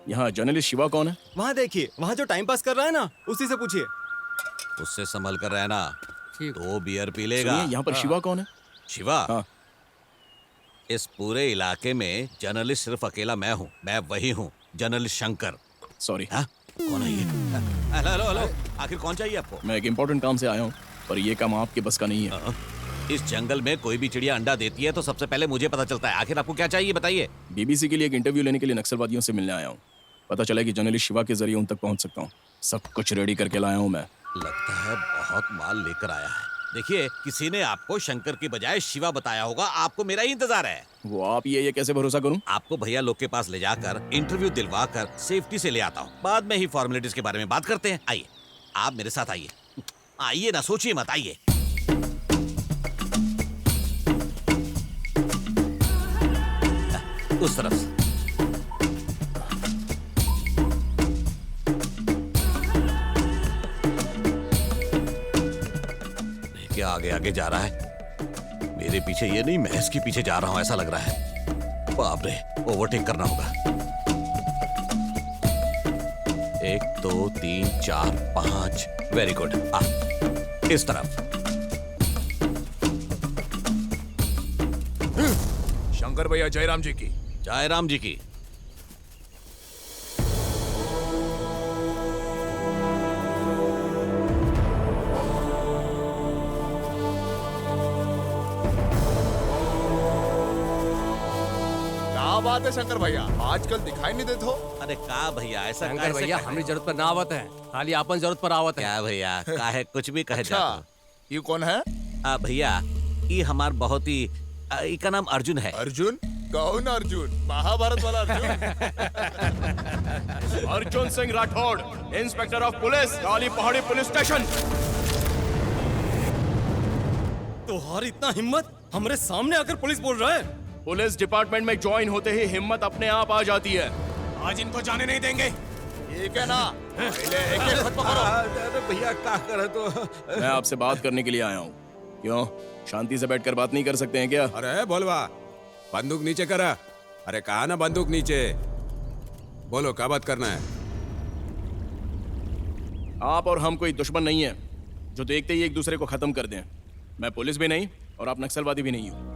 यहाँ जर्नलिस्ट शिवा कौन है? वहाँ देखिए, वहाँ जो टाइम पास कर रहा है ना, उसी से पूछिए। उससे संभल कर रहना, तो बियर पी लेगा। सुनिए, यहाँ पर शिवा कौन है? शिवा? हाँ। इस पूरे इलाके में जर्नलिस्ट सिर्फ अकेला मैं हूँ। मैं वही हूँ, जर्नलिस्ट शंकर। सॉरी। हाँ? कौन है ये? हेलो हेलो हेलो, आखिर कौन चाहिए आपको? मैं एक इम्पोर्टेंट काम से आया हूँ, पर ये काम आपके बस का नहीं है। इस जंगल में कोई भी चिड़िया अंडा देती है तो सबसे पहले मुझे पता चलता है। आखिर आपको क्या चाहिए, बताइए। बीबीसी के लिए एक इंटरव्यू लेने के लिए नक्सलवादियों से मिलने आया हूँ। पता चला कि जर्नलिस्ट शिवा के जरिए उन तक पहुँच सकता हूँ। सब कुछ रेडी करके लाया हूँ मैं। लगता है बहुत माल लेकर आया है। देखिए, किसी ने आपको शंकर की बजाय शिवा बताया होगा। आपको मेरा ही इंतजार है। वो आप ये कैसे भरोसा करूं? आपको भैया लोग के पास ले जाकर इंटरव्यू दिलवा कर सेफ्टी से ले आता हूँ। बाद में ही फॉर्मेलिटीज के बारे में बात करते हैं। आइए, आप मेरे साथ आइए। आइए ना, सोचिए मत, आइए। उस तरफ से। क्या आगे आगे जा रहा है? मेरे पीछे ये नहीं, मैं इसके पीछे जा रहा हूं ऐसा लग रहा है। बाप रे, ओवरटेक करना होगा। 1 2 3 4 5। Very good. इस तरफ। शंकर भैया, जयराम जी की। जयराम जी की। क्या बात है शंकर भैया, आजकल दिखाई नहीं देते हो। अरे का भैया, ऐसा शंकर भैया, हमारी जरूरत पर ना आवत है, खाली अपन जरूरत पर आवत है। क्या भैया, काहे कुछ भी कहे अच्छा, जाते। ये कौन है? भैया, ये हमार बहुत ही इनका नाम अर्जुन है। अर्जुन? कौन अर्जुन? महाभारत वाला Arjun? Arjun Singh Rathore, inspector of police, Kali Pahadi police station. तुम्हारी इतना हिम्मत, हमारे सामने आकर पुलिस बोल रहा है? पुलिस डिपार्टमेंट में ज्वाइन होते ही हिम्मत अपने आप आ जाती है। आज इनको जाने नहीं देंगे। ठीक है ना? पहले एक-एक हाथ पकड़ो। अरे भैया, क्या करे तो। मैं आपसे बात करने के लिए आया हूँ। क्यों, शांति से बैठकर बात नहीं कर सकते हैं क्या? अरे बोलवा, बंदूक नीचे करा। अरे कहा ना बंदूक नीचे। बोलो, क्या बात करना है? आप और हम कोई दुश्मन नहीं है जो देखते ही एक दूसरे को खत्म कर दें। मैं पुलिस भी नहीं और आप नक्सलवादी भी नहीं हो।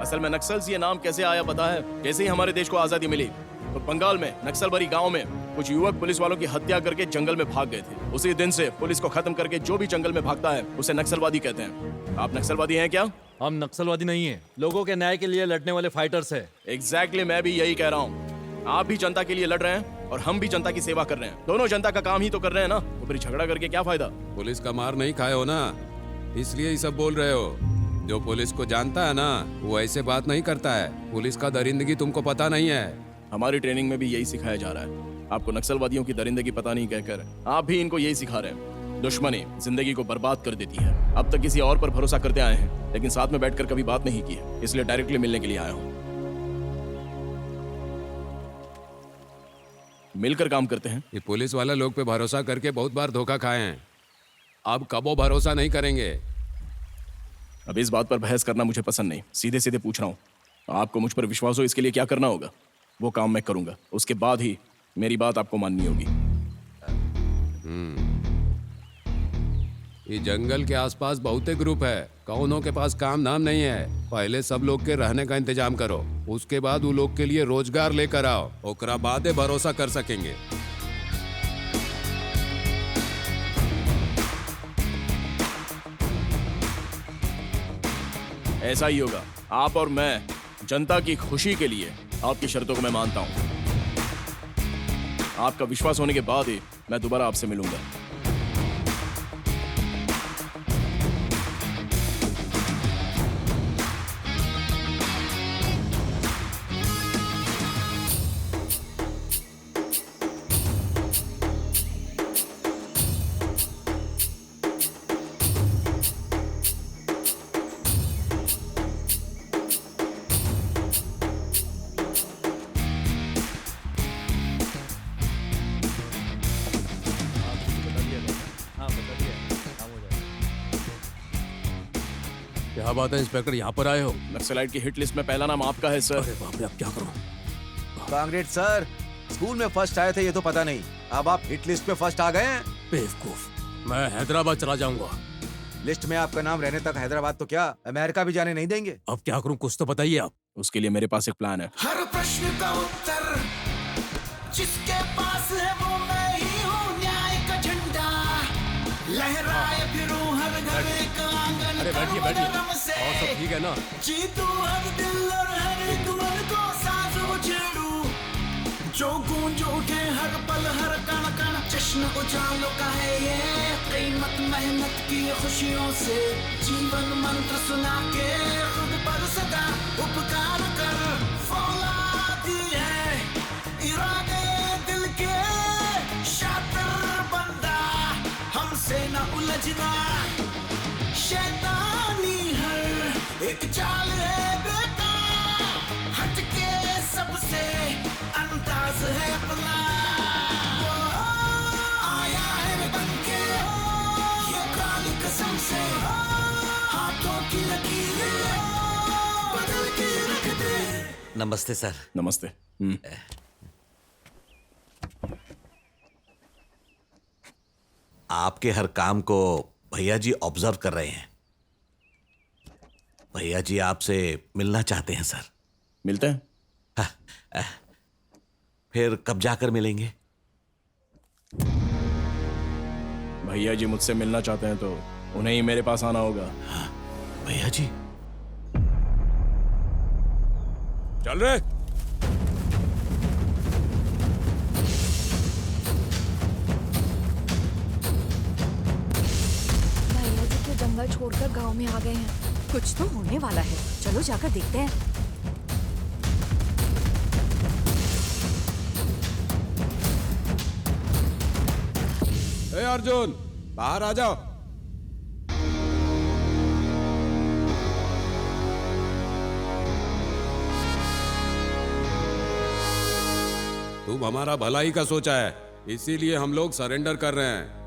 असल में नक्सल्स ये नाम कैसे आया पता है? जैसे ही हमारे देश को आजादी मिली तो बंगाल में नक्सलबरी गांव में कुछ युवक पुलिस वालों की हत्या करके जंगल में भाग गए थे। उसी दिन से पुलिस को खत्म करके जो भी जंगल में भागता है उसे नक्सलवादी कहते हैं। आप नक्सलवादी हैं क्या? हम नक्सलवादी नहीं है, लोगों के न्याय के लिए लड़ने वाले फाइटर्स है। एग्जैक्टली, मैं भी यही कह रहा हूँ। आप भी जनता के लिए लड़ रहे हैं और हम भी जनता की सेवा कर रहे हैं। दोनों जनता का काम ही तो कर रहे हैं ना, तो फिर झगड़ा करके क्या फायदा? पुलिस का मार नहीं खाए हो ना, इसलिए ये सब बोल रहे हो। जो पुलिस को जानता है ना, वो ऐसे बात नहीं करता है। पुलिस का दरिंदगी तुमको पता नहीं है। हमारी ट्रेनिंग में भी यही सिखाया जा रहा है। आपको नक्सलवादियों की दरिंदगी पता नहीं कहकर आप भी इनको यही सिखा रहे हैं। दुश्मनी जिंदगी को बर्बाद कर देती है। अब तक किसी और पर भरोसा करते आए हैं, लेकिन साथ में बैठकर कभी बात नहीं की है, इसलिए डायरेक्टली मिलने के लिए आया हूँ। मिलकर काम करते हैं। ये पुलिस वाले लोग पे भरोसा करके बहुत बार धोखा खाए हैं। अब कबो भरोसा नहीं करेंगे। अब इस बात पर बहस करना मुझे पसंद नहीं, सीधे सीधे पूछ रहा हूँ। आपको मुझ पर विश्वास हो, इसके लिए क्या करना होगा वो काम मैं करूंगा। उसके बाद ही मेरी बात आपको माननी होगी। ये जंगल के आसपास बहुते ग्रुप है, कौनों के पास काम नाम नहीं है। पहले सब लोग के रहने का इंतजाम करो, उसके बाद वो लोग के लिए रोजगार लेकर आओ, ओकरा बादे भरोसा कर सकेंगे। ऐसा ही होगा। आप और मैं जनता की खुशी के लिए आपकी शर्तों को मैं मानता हूं। आपका विश्वास होने के बाद ही मैं दोबारा आपसे मिलूंगा। क्या बात है इंस्पेक्टर, यहाँ पर आए हो? नक्सलाइट की हिट लिस्ट में पहला नाम आपका है सर। अरे बाप रे, अब क्या करूं? कांग्रेस सर, स्कूल में फर्स्ट आए थे ये तो पता नहीं, अब आप हिट लिस्ट पे फर्स्ट आ गए हैं। बेवकूफ, मैं हैदराबाद चला जाऊंगा। लिस्ट में आपका नाम रहने तक हैदराबाद तो क्या अमेरिका भी जाने नहीं देंगे। अब क्या करूं, कुछ तो बताइए आप। उसके लिए मेरे पास एक प्लान है। हर प्रश्न का उत्तर जिसके पास है वो मैं ही हूँ, न्याय का झंडा लहराए फिरूं हर घर एक आंगन। अरे बैठिए बैठिए, और सब ठीक है ना? जीतू हर दिल और हर एक मन को सांस उछेड़ू, जो गूंज उठे हर पल हर कण कण। जश्न उजालों का है ये, कीमत मेहनत की खुशियों से, जीवन मंत्र सुना के खुद पर सदा उपकार कर। फौलादी है इरादे दिल के, शातिर बंदा हमसे न उलझना। शैतानी हर एक चाल है बेटा, हटके सबसे अंदाज है अपना। वो आया है बनके ये काली कसम से, हाथों की लकीरें बदल के रख दे। नमस्ते सर। नमस्ते। आपके हर काम को भैया जी ऑब्जर्व कर रहे हैं। भैया जी आपसे मिलना चाहते हैं सर। मिलते हैं? फिर कब जाकर मिलेंगे? भैया जी मुझसे मिलना चाहते हैं तो उन्हें ही मेरे पास आना होगा। भैया जी चल रहे। भैया जी तो जंगल छोड़कर गांव में आ गए हैं। कुछ तो होने वाला है, चलो जाकर देखते हैं। ए अर्जुन, बाहर आ जाओ। तुम हमारा भलाई का सोचा है, इसीलिए हम लोग सरेंडर कर रहे हैं।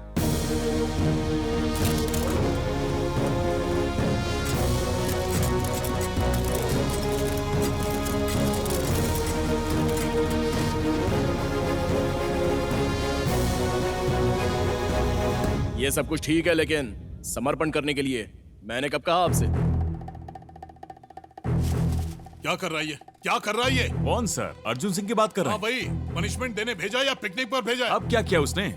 ये सब कुछ ठीक है, लेकिन समर्पण करने के लिए मैंने कब कहा आपसे? क्या कर रहा है ये? क्या कर रहा है ये? कौन सर? अर्जुन सिंह की बात कर रहे हाँ भाई, पनिशमेंट देने भेजा या पिकनिक पर भेजा? अब क्या किया उसने?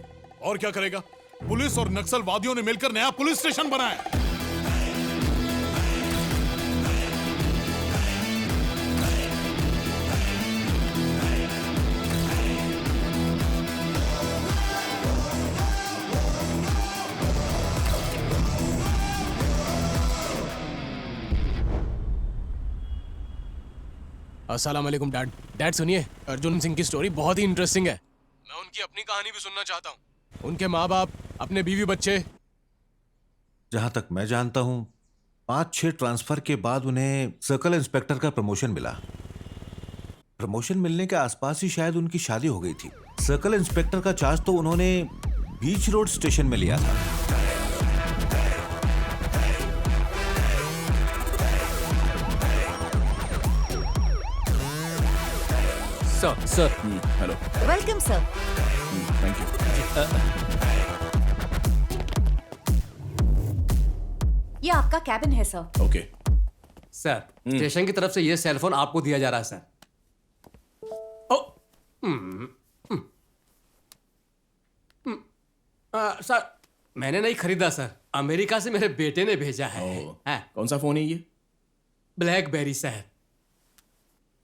और क्या करेगा? पुलिस और नक्सलवादियों ने मिलकर नया पुलिस स्टेशन बनाया। अस्सलाम वालेकुम डैड। डैड सुनिए, अर्जुन सिंह की स्टोरी बहुत ही इंटरेस्टिंग है। मैं उनकी अपनी कहानी भी सुनना चाहता हूँ। उनके माँ बाप, अपने बीवी बच्चे। जहां तक मैं जानता हूं 5-6 ट्रांसफर के बाद उन्हें सर्कल इंस्पेक्टर का प्रमोशन मिला। प्रमोशन मिलने के आसपास ही शायद उनकी शादी हो गई थी। सर्कल इंस्पेक्टर का चार्ज तो उन्होंने बीच रोड स्टेशन में लिया था। Sir. Hello. Welcome sir. Thank you. ये आपका कैबिन है सर। ओके। सर, स्टेशन की तरफ से ये सेलफोन आपको दिया जा रहा है सर। सर, मैंने नहीं खरीदा सर, अमेरिका से मेरे बेटे ने भेजा है। कौन सा फोन है ये? Blackberry sir.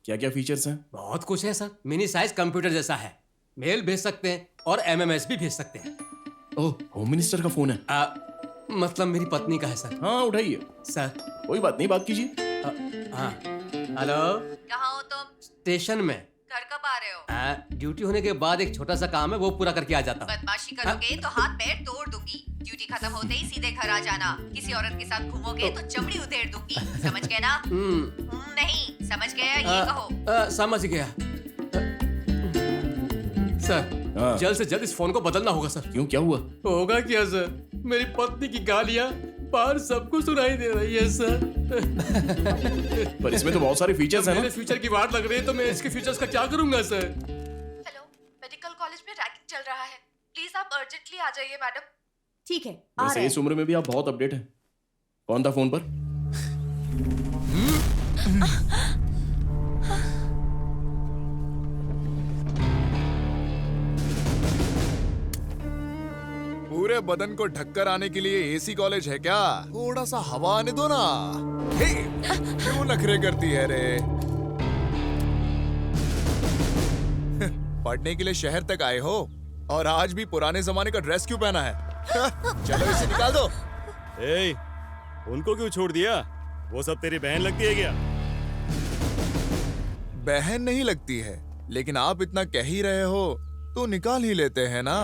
क्या क्या फीचर्स हैं? बहुत कुछ है सर, मिनी साइज कंप्यूटर जैसा है। मेल भेज सकते हैं और एमएमएस भी भेज सकते हैं। ओह, होम मिनिस्टर का फोन है? मतलब मेरी पत्नी का है सर। हाँ, उठाइए सर। कोई बात नहीं, बात कीजिए। हाँ, हेलो। कहाँ हो तुम? स्टेशन में। घर कब आ रहे हो? ड्यूटी होने के बाद एक छोटा सा काम है, वो पूरा करके आ जाता हूँ। बदमाशी करोगे तो हाथ पैर तोड़ दूंगी। ड्यूटी खत्म होते ही सीधे घर आ जाना। किसी औरत के साथ घूमोगे तो चमड़ी उधेड़ दूंगी। समझ गए ना? नहीं समझ गया, ये कहो। समझ गया सर। जल्द से जल्द इस फोन को बदलना होगा सर। क्यों, क्या हुआ? होगा क्या सर, मेरी पत्नी की गालियाँ बाहर सबको सुनाई दे रही है सर। पर इसमें तो बहुत सारे फीचर्स हैं ना? मेरे फ्यूचर की बात लग रही है तो मैं इसके फीचर्स का क्या करूंगा सर? हेलो, रहा है। प्लीज आप अर्जेंटली आ जाइए मैडम। ठीक है, आ वैसे रहे इस उम्र में भी आप बहुत अपडेट हैं। कौन था फोन पर? पूरे बदन को ढककर आने के लिए एसी कॉलेज है क्या? थोड़ा सा हवा आने दो ना। हे, क्यों नखरे करती है रे? पढ़ने के लिए शहर तक आए हो और आज भी पुराने जमाने का ड्रेस क्यों पहना है? चलो इसे निकाल दो। ए, उनको क्यों छोड़ दिया? वो सब तेरी बहन लगती है क्या? बहन नहीं लगती है, लेकिन आप इतना कह ही रहे हो तो निकाल ही लेते हैं ना।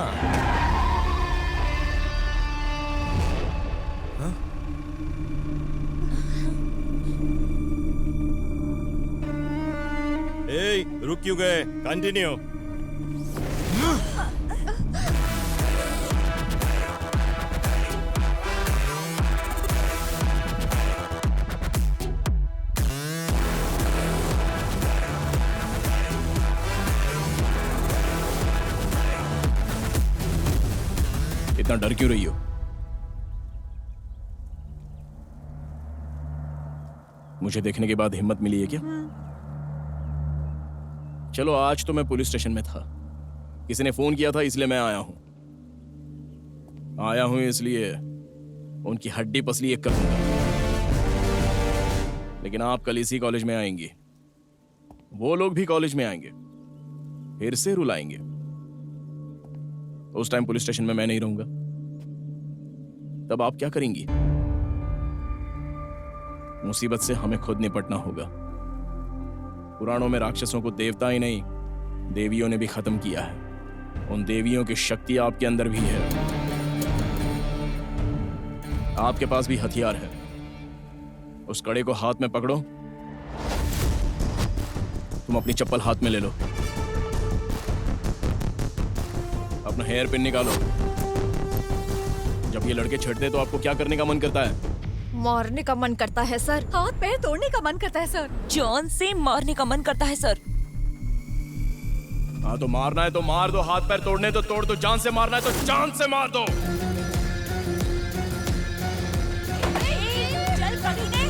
ए, रुक क्यों गए? कंटिन्यू। इतना डर क्यों रही हो? मुझे देखने के बाद हिम्मत मिली है क्या? चलो, आज तो मैं पुलिस स्टेशन में था। किसी ने फोन किया था इसलिए मैं आया हूं। इसलिए उनकी हड्डी पसली एक कर दूंगा। लेकिन आप कल इसी कॉलेज में आएंगी, वो लोग भी कॉलेज में आएंगे, फिर से रुलाएंगे। उस टाइम पुलिस स्टेशन में मैं नहीं रहूंगा। तब आप क्या करेंगी? मुसीबत से हमें खुद निपटना होगा। पुराणों में राक्षसों को देवता ही नहीं, देवियों ने भी खत्म किया है। उन देवियों की शक्ति आपके अंदर भी है। आपके पास भी हथियार है। उस कड़े को हाथ में पकड़ो। तुम अपनी चप्पल हाथ में ले लो। अपना हेयर पिन निकालो। जब ये लड़के छेड़ते तो आपको क्या करने का मन करता है? मारने का मन करता है सर। हाथ पैर तोड़ने का मन करता है सर। जान से मारने का मन करता है सर। हाँ, तो मारना है तो मार दो, हाथ पैर तोड़ने तो तोड़ दो, जान से मारना है तो जान से मार दो। चल कमीने।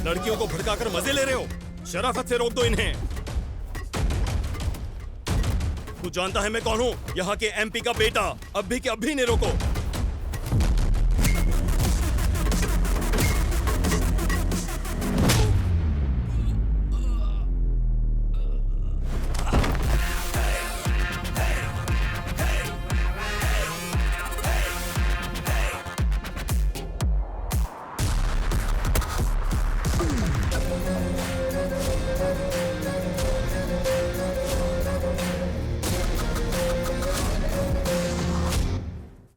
लड़कियों को भड़काकर मजे ले रहे हो? शराफत से रोक दो इन्हें। तू जानता है मैं कौन हूँ? यहाँ के एमपी का बेटा। अब भी के अब भी नहीं रोको।